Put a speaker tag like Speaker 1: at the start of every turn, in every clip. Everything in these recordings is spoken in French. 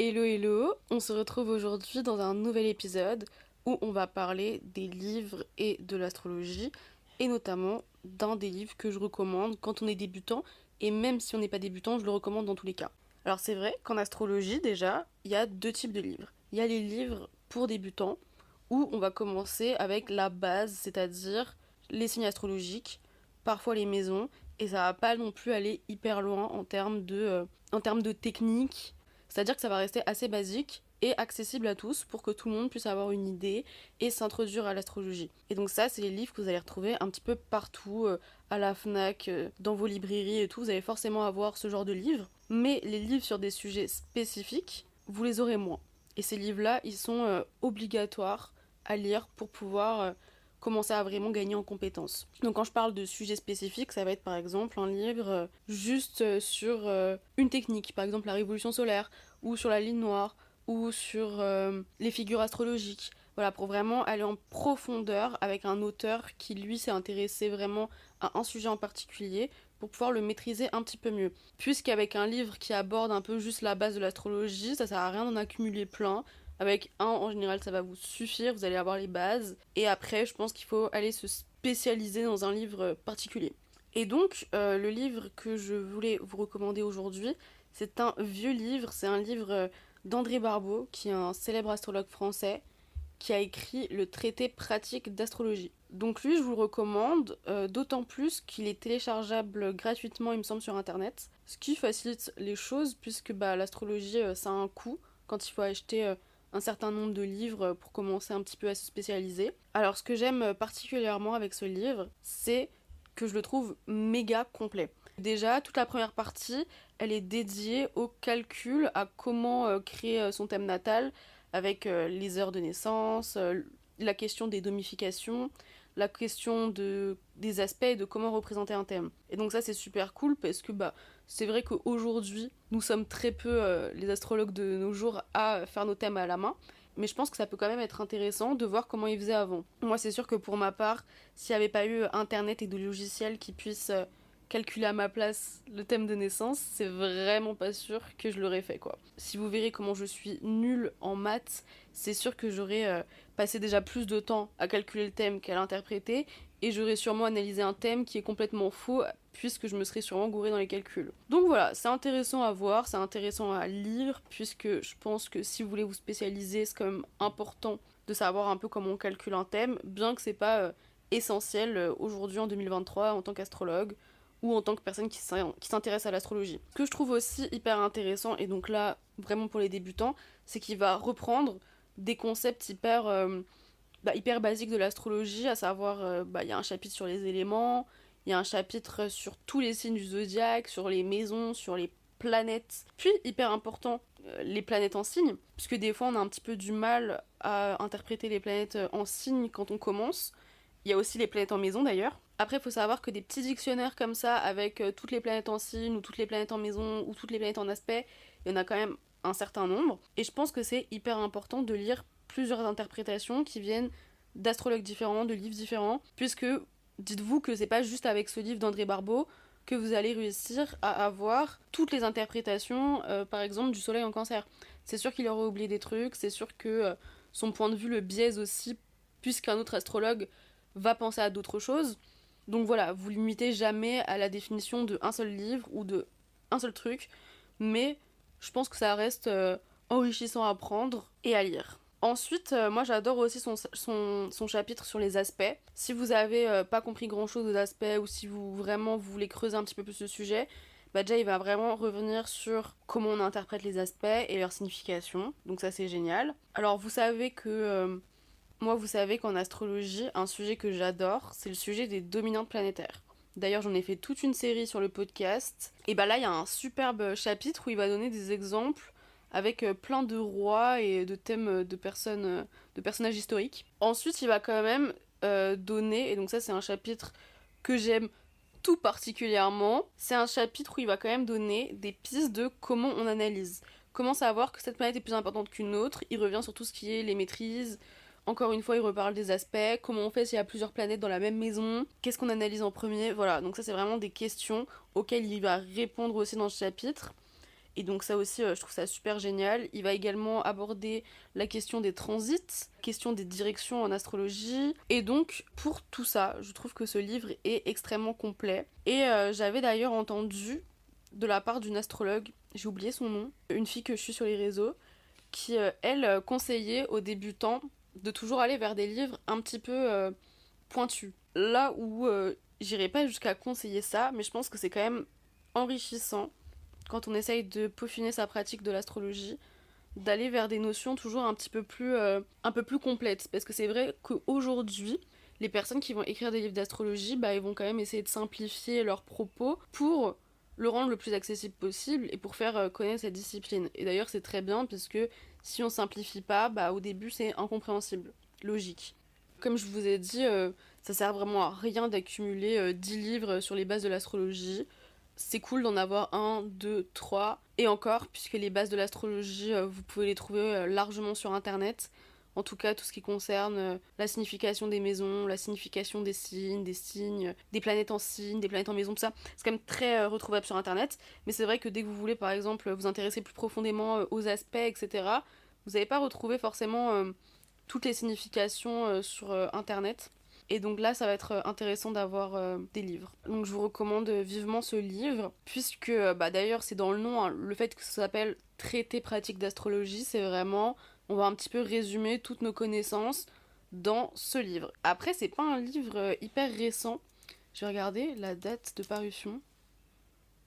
Speaker 1: Hello hello, on se retrouve aujourd'hui dans un nouvel épisode où on va parler des livres et de l'astrologie et notamment d'un des livres que je recommande quand on est débutant et même si on n'est pas débutant, je le recommande dans tous les cas. Alors c'est vrai qu'en astrologie déjà, il y a deux types de livres. Il y a les livres pour débutants où on va commencer avec la base, c'est-à-dire les signes astrologiques, parfois les maisons et ça va pas non plus aller hyper loin en termes de technique, c'est-à-dire que ça va rester assez basique et accessible à tous pour que tout le monde puisse avoir une idée et s'introduire à l'astrologie. Et donc ça, c'est les livres que vous allez retrouver un petit peu partout, à la FNAC, dans vos librairies et tout, vous allez forcément avoir ce genre de livres. Mais les livres sur des sujets spécifiques, vous les aurez moins. Et ces livres-là, ils sont obligatoires à lire pour pouvoir commencer à vraiment gagner en compétences. Donc quand je parle de sujets spécifiques, ça va être par exemple un livre juste sur une technique, par exemple la révolution solaire, ou sur la ligne noire, ou sur les figures astrologiques. Voilà, pour vraiment aller en profondeur avec un auteur qui lui s'est intéressé vraiment à un sujet en particulier pour pouvoir le maîtriser un petit peu mieux. Puisqu'avec un livre qui aborde un peu juste la base de l'astrologie, ça sert à rien d'en accumuler plein. Avec un, en général, ça va vous suffire, vous allez avoir les bases. Et après, je pense qu'il faut aller se spécialiser dans un livre particulier. Et donc, le livre que je voulais vous recommander aujourd'hui, c'est un vieux livre, c'est un livre d'André Barbeau, qui est un célèbre astrologue français, qui a écrit le traité pratique d'astrologie. Donc lui, je vous le recommande, d'autant plus qu'il est téléchargeable gratuitement, il me semble, sur Internet, ce qui facilite les choses, puisque l'astrologie, ça a un coût, quand il faut acheter un certain nombre de livres pour commencer un petit peu à se spécialiser. Alors ce que j'aime particulièrement avec ce livre, c'est que je le trouve méga complet. Déjà, toute la première partie, elle est dédiée au calcul, à comment créer son thème natal, avec les heures de naissance, la question des domifications, la question des aspects et de comment représenter un thème. Et donc ça c'est super cool parce que c'est vrai qu'aujourd'hui nous sommes très peu les astrologues de nos jours à faire nos thèmes à la main, mais je pense que ça peut quand même être intéressant de voir comment ils faisaient avant. Moi c'est sûr que pour ma part, s'il n'y avait pas eu internet et de logiciels qui puissent calculer à ma place le thème de naissance, c'est vraiment pas sûr que je l'aurais fait quoi. Si vous verrez comment je suis nulle en maths, c'est sûr que j'aurais passé déjà plus de temps à calculer le thème qu'à l'interpréter et j'aurais sûrement analysé un thème qui est complètement faux puisque je me serais sûrement gourée dans les calculs. Donc voilà, c'est intéressant à voir, c'est intéressant à lire puisque je pense que si vous voulez vous spécialiser, c'est quand même important de savoir un peu comment on calcule un thème, bien que c'est pas essentiel aujourd'hui en 2023 en tant qu'astrologue ou en tant que personne qui s'intéresse à l'astrologie. Ce que je trouve aussi hyper intéressant, et donc là, vraiment pour les débutants, c'est qu'il va reprendre des concepts hyper basiques de l'astrologie, à savoir, il y a un chapitre sur les éléments, il y a un chapitre sur tous les signes du zodiaque, sur les maisons, sur les planètes. Puis, hyper important, les planètes en signes, puisque des fois on a un petit peu du mal à interpréter les planètes en signes quand on commence. Il y a aussi les planètes en maison d'ailleurs. Après, il faut savoir que des petits dictionnaires comme ça, avec toutes les planètes en signe, ou toutes les planètes en maison, ou toutes les planètes en aspect, il y en a quand même un certain nombre. Et je pense que c'est hyper important de lire plusieurs interprétations qui viennent d'astrologues différents, de livres différents, puisque dites-vous que c'est pas juste avec ce livre d'André Barbeau que vous allez réussir à avoir toutes les interprétations, par exemple, du soleil en cancer. C'est sûr qu'il aurait oublié des trucs, c'est sûr que son point de vue le biaise aussi, puisqu'un autre astrologue va penser à d'autres choses. Donc voilà, vous limitez jamais à la définition de un seul livre ou de un seul truc, mais je pense que ça reste enrichissant à prendre et à lire. Ensuite, moi j'adore aussi son chapitre sur les aspects. Si vous avez pas compris grand chose aux aspects ou si vous vous voulez creuser un petit peu plus le sujet, déjà il va vraiment revenir sur comment on interprète les aspects et leur signification. Donc ça c'est génial. Alors vous savez que moi, vous savez qu'en astrologie, un sujet que j'adore, c'est le sujet des dominantes planétaires. D'ailleurs, j'en ai fait toute une série sur le podcast. Et là, il y a un superbe chapitre où il va donner des exemples avec plein de rois et de thèmes de personnages historiques. Ensuite, il va quand même donner, et donc ça, c'est un chapitre que j'aime tout particulièrement, c'est un chapitre où il va quand même donner des pistes de comment on analyse. Comment savoir que cette planète est plus importante qu'une autre. Il revient sur tout ce qui est les maîtrises. Encore une fois, il reparle des aspects, comment on fait s'il y a plusieurs planètes dans la même maison, qu'est-ce qu'on analyse en premier, voilà. Donc ça, c'est vraiment des questions auxquelles il va répondre aussi dans ce chapitre. Et donc ça aussi, je trouve ça super génial. Il va également aborder la question des transits, la question des directions en astrologie. Et donc, pour tout ça, je trouve que ce livre est extrêmement complet. Et j'avais d'ailleurs entendu de la part d'une astrologue, j'ai oublié son nom, une fille que je suis sur les réseaux, qui, elle, conseillait aux débutants de toujours aller vers des livres un petit peu pointus. Là où j'irai pas jusqu'à conseiller ça, mais je pense que c'est quand même enrichissant quand on essaye de peaufiner sa pratique de l'astrologie, d'aller vers des notions toujours un peu plus complètes. Parce que c'est vrai qu'aujourd'hui, les personnes qui vont écrire des livres d'astrologie, bah, ils vont quand même essayer de simplifier leurs propos pour le rendre le plus accessible possible et pour faire connaître cette discipline. Et d'ailleurs, c'est très bien parce que si on simplifie pas, bah, au début, c'est incompréhensible. Logique. Comme je vous ai dit, ça sert vraiment à rien d'accumuler 10 livres sur les bases de l'astrologie. C'est cool d'en avoir un, deux, trois, et encore, puisque les bases de l'astrologie, vous pouvez les trouver largement sur internet. En tout cas, tout ce qui concerne la signification des maisons, la signification des signes, des planètes en signes, des planètes en maison, tout ça, c'est quand même très retrouvable sur internet. Mais c'est vrai que dès que vous voulez, par exemple, vous intéresser plus profondément aux aspects, etc., vous n'allez pas retrouver forcément toutes les significations sur internet. Et donc là, ça va être intéressant d'avoir des livres. Donc je vous recommande vivement ce livre, puisque bah, d'ailleurs c'est dans le nom, hein, le fait que ça s'appelle Traité pratique d'astrologie, c'est vraiment, on va un petit peu résumer toutes nos connaissances dans ce livre. Après, c'est pas un livre hyper récent. Je vais regarder la date de parution.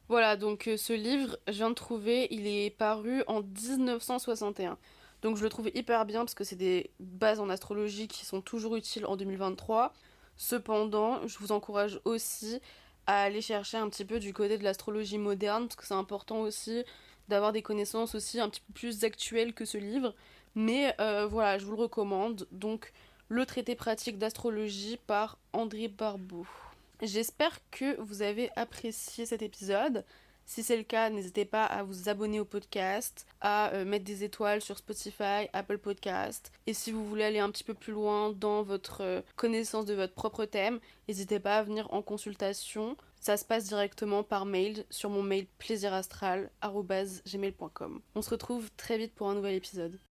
Speaker 1: Voilà, donc ce livre, je viens de trouver, il est paru en 1961. Donc je le trouve hyper bien parce que c'est des bases en astrologie qui sont toujours utiles en 2023. Cependant, je vous encourage aussi à aller chercher un petit peu du côté de l'astrologie moderne parce que c'est important aussi d'avoir des connaissances aussi un petit peu plus actuelles que ce livre. Mais voilà, je vous le recommande. Donc le traité pratique d'astrologie par André Barbeau. J'espère que vous avez apprécié cet épisode. Si c'est le cas, n'hésitez pas à vous abonner au podcast, à mettre des étoiles sur Spotify, Apple Podcast. Et si vous voulez aller un petit peu plus loin dans votre connaissance de votre propre thème, n'hésitez pas à venir en consultation. Ça se passe directement par mail sur mon mail plaisirastral@gmail.com. On se retrouve très vite pour un nouvel épisode.